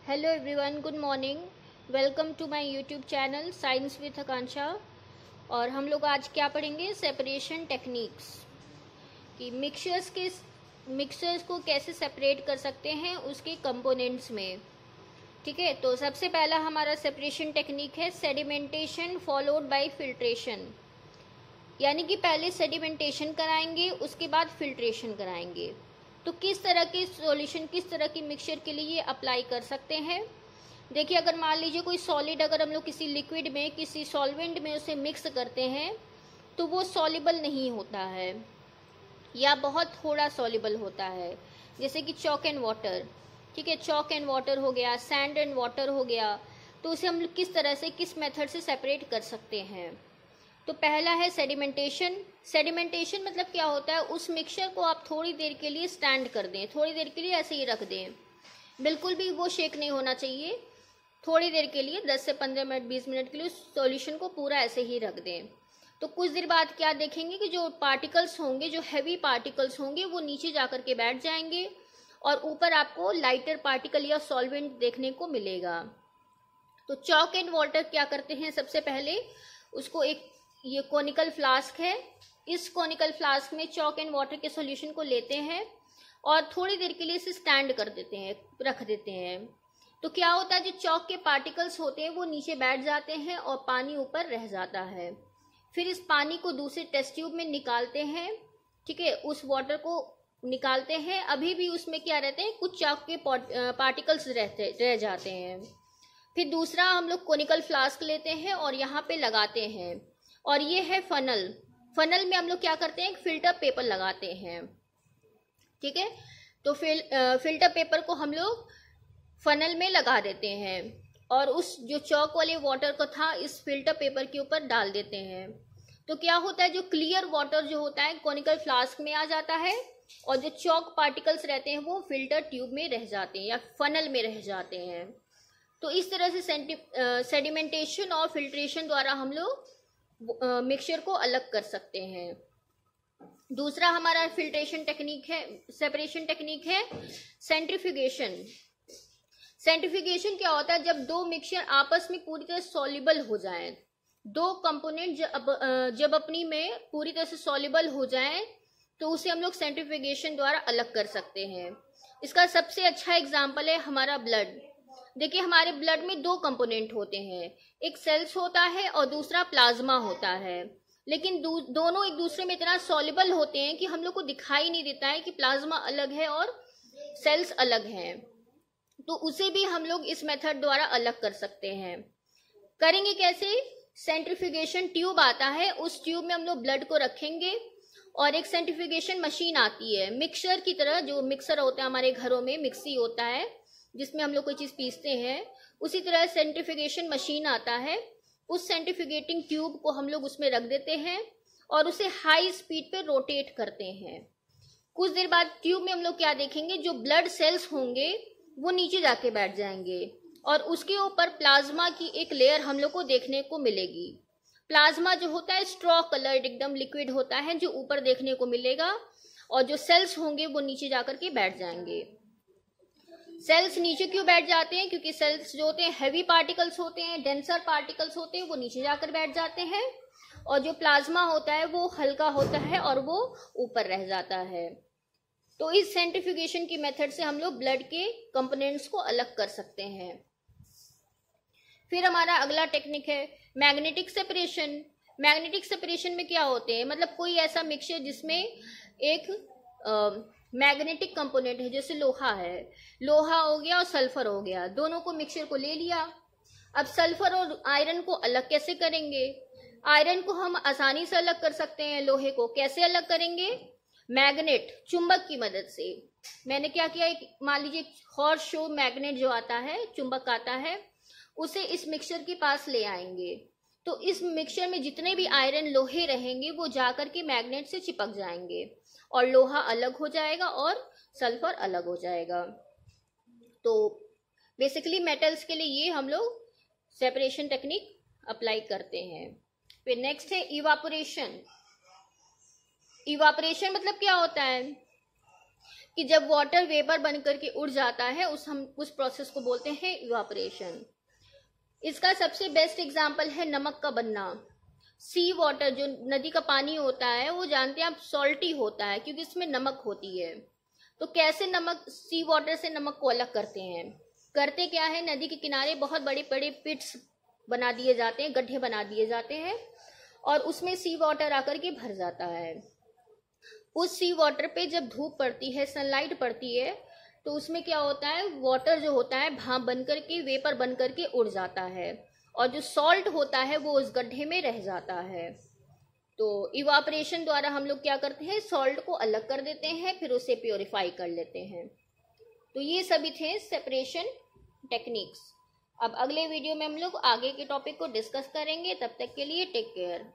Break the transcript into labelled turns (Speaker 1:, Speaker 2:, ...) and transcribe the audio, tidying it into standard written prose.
Speaker 1: Hello everyone, good morning. Welcome to my YouTube channel science with Akanksha. और हम लोग आज क्या पढ़ेंगे? सेपरेशन टेक्निक्स कि मिक्सचर्स को कैसे सेपरेट कर सकते हैं उसके कंपोनेंट्स में। ठीक है, तो सबसे पहला हमारा सेपरेशन टेक्निक है सेडिमेंटेशन फॉलोड बाय फिल्ट्रेशन। यानी कि पहले सेडिमेंटेशन कराएंगे, उसके बाद फिल्ट्रेशन कराएंगे। तो किस तरह के सॉल्यूशन, किस तरह की मिक्सचर के लिए ये अप्लाई कर सकते हैं? देखिए, अगर मान लीजिए कोई सॉलिड अगर हम लोग किसी लिक्विड में, किसी सॉल्वेंट में उसे मिक्स करते हैं तो वो सॉल्युबल नहीं होता है या बहुत थोड़ा सॉल्युबल होता है। जैसे कि चॉक एंड वाटर। ठीक है, चॉक एंड वाटर हो गया, सैंड एंड वाटर हो गया। तो उसे हम लोग किस तरह से, किस मेथड से सेपरेट कर सकते हैं? तो पहला है सेडिमेंटेशन। सेडिमेंटेशन मतलब क्या होता है? उस मिक्सचर को आप थोड़ी देर के लिए स्टैंड कर दें, थोड़ी देर के लिए ऐसे ही रख दें। बिल्कुल भी वो शेक नहीं होना चाहिए। थोड़ी देर के लिए 10 से 15 मिनट, 20 मिनट के लिए उस सॉल्यूशन को पूरा ऐसे ही रख दें। तो कुछ देर बाद क्या देखेंगे कि जो पार्टिकल्स होंगे, जो हैवी पार्टिकल्स होंगे, वो नीचे जाकर के बैठ जाएंगे और ऊपर आपको लाइटर पार्टिकल या सॉल्वेंट देखने को मिलेगा। तो चॉक एंड वाटर क्या करते हैं? सबसे पहले उसको ये कॉनिकल फ्लास्क है, इस कॉनिकल फ्लास्क में चॉक एंड वाटर के सॉल्यूशन को लेते हैं और थोड़ी देर के लिए इसे स्टैंड कर देते हैं, रख देते हैं। तो क्या होता है, जो चॉक के पार्टिकल्स होते हैं वो नीचे बैठ जाते हैं और पानी ऊपर रह जाता है। फिर इस पानी को दूसरे टेस्ट ट्यूब में निकालते हैं। ठीक है, उस वाटर को निकालते हैं। अभी भी उसमें क्या रहते हैं, कुछ चॉक के पार्टिकल्स रह जाते हैं। फिर दूसरा हम लोग कोनिकल फ्लास्क लेते हैं और यहाँ पे लगाते हैं, और ये है फनल। फनल में हम लोग क्या करते हैं, एक फिल्टर पेपर लगाते हैं। ठीक है, तो फिल्टर पेपर को हम लोग फनल में लगा देते हैं और उस जो चॉक वाले वाटर को था इस फिल्टर पेपर के ऊपर डाल देते हैं। तो क्या होता है, जो क्लियर वाटर जो होता है कॉनिकल फ्लास्क में आ जाता है और जो चॉक पार्टिकल्स रहते हैं वो फिल्टर ट्यूब में रह जाते हैं या फनल में रह जाते हैं। तो इस तरह से सेडिमेंटेशन और फिल्ट्रेशन द्वारा हम लोग मिक्सचर को अलग कर सकते हैं। दूसरा हमारा फिल्ट्रेशन टेक्निक है, सेपरेशन टेक्निक है सेंट्रीफ्यूगेशन। सेंट्रीफ्यूगेशन क्या होता है? जब दो मिक्सचर आपस में पूरी तरह सॉल्युबल हो जाएं, दो कंपोनेंट जब अपनी में पूरी तरह से सॉल्युबल हो जाएं तो उसे हम लोग सेंट्रीफ्यूगेशन द्वारा अलग कर सकते हैं। इसका सबसे अच्छा एग्जाम्पल है हमारा ब्लड। देखिए, हमारे ब्लड में दो कंपोनेंट होते हैं, एक सेल्स होता है और दूसरा प्लाज्मा होता है। लेकिन दोनों एक दूसरे में इतना सॉल्युबल होते हैं कि हम लोग को दिखाई नहीं देता है कि प्लाज्मा अलग है और सेल्स अलग हैं। तो उसे भी हम लोग इस मेथड द्वारा अलग कर सकते हैं। करेंगे कैसे? सेंट्रीफ्यूगेशन ट्यूब आता है, उस ट्यूब में हम लोग ब्लड को रखेंगे और एक सेंट्रीफ्यूगेशन मशीन आती है, मिक्सर की तरह। जो मिक्सर होता है हमारे घरों में, मिक्सी होता है जिसमें हम लोग कोई चीज पीसते हैं, उसी तरह सेंट्रीफ्यूगेशन मशीन आता है। उस सेंट्रीफ्यूगेटिंग ट्यूब को हम लोग उसमें रख देते हैं और उसे हाई स्पीड पे रोटेट करते हैं। कुछ देर बाद ट्यूब में हम लोग क्या देखेंगे, जो ब्लड सेल्स होंगे वो नीचे जाके बैठ जाएंगे और उसके ऊपर प्लाज्मा की एक लेयर हम लोग को देखने को मिलेगी। प्लाज्मा जो होता है स्ट्रॉ कलर्ड, एकदम लिक्विड होता है, जो ऊपर देखने को मिलेगा, और जो सेल्स होंगे वो नीचे जाकर के बैठ जाएंगे। सेल्स नीचे क्यों बैठ जाते हैं? क्योंकि सेल्स जो होते हैं हैवी पार्टिकल्स होते हैं, डेंसर पार्टिकल्स होते हैं, वो नीचे जाकर बैठ जाते हैं, और जो प्लाज्मा होता है वो हल्का होता है और वो ऊपर रह जाता है। तो इस सेंट्रीफ्यूगेशन की मेथड से हम लोग ब्लड के कंपोनेंट्स को अलग कर सकते हैं। फिर हमारा अगला टेक्निक है मैग्नेटिक सेपरेशन। मैग्नेटिक सेपरेशन में क्या होते हैं, मतलब कोई ऐसा मिक्सचर जिसमें एक मैग्नेटिक कंपोनेंट है, जैसे लोहा है, लोहा हो गया और सल्फर हो गया, दोनों को मिक्सचर को ले लिया। अब सल्फर और आयरन को अलग कैसे करेंगे? आयरन को हम आसानी से अलग कर सकते हैं, लोहे को कैसे अलग करेंगे? मैग्नेट, चुंबक की मदद से। मैंने क्या किया, मान लीजिए हॉर्स शो मैग्नेट जो आता है, चुंबक आता है, उसे इस मिक्सचर के पास ले आएंगे। तो इस मिक्सचर में जितने भी आयरन लोहे रहेंगे वो जाकर के मैग्नेट से चिपक जाएंगे और लोहा अलग हो जाएगा और सल्फर अलग हो जाएगा। तो बेसिकली मेटल्स के लिए ये हम लोग सेपरेशन टेक्निक अप्लाई करते हैं। फिर नेक्स्ट है इवापोरेशन। इवापोरेशन मतलब क्या होता है? कि जब वाटर वेपर बन करके उड़ जाता है हम उस प्रोसेस को बोलते हैं इवापोरेशन। इसका सबसे बेस्ट एग्जाम्पल है नमक का बनना। सी वाटर, जो नदी का पानी होता है, वो जानते हैं आप सॉल्टी होता है क्योंकि इसमें नमक होती है। तो कैसे नमक, सी वाटर से नमक को अलग करते हैं? करते क्या है, नदी के किनारे बहुत बड़े बड़े पिट्स बना दिए जाते हैं, गड्ढे बना दिए जाते हैं और उसमें सी वाटर आकर के भर जाता है। उस सी वाटर पे जब धूप पड़ती है, सनलाइट पड़ती है, तो उसमें क्या होता है, वाटर जो होता है भाप बन करके, वेपर बन करके उड़ जाता है और जो सॉल्ट होता है वो उस गड्ढे में रह जाता है। तो इवापोरेशन द्वारा हम लोग क्या करते हैं, सॉल्ट को अलग कर देते हैं, फिर उसे प्योरीफाई कर लेते हैं। तो ये सभी थे सेपरेशन टेक्निक्स। अब अगले वीडियो में हम लोग आगे के टॉपिक को डिस्कस करेंगे। तब तक के लिए टेक केयर।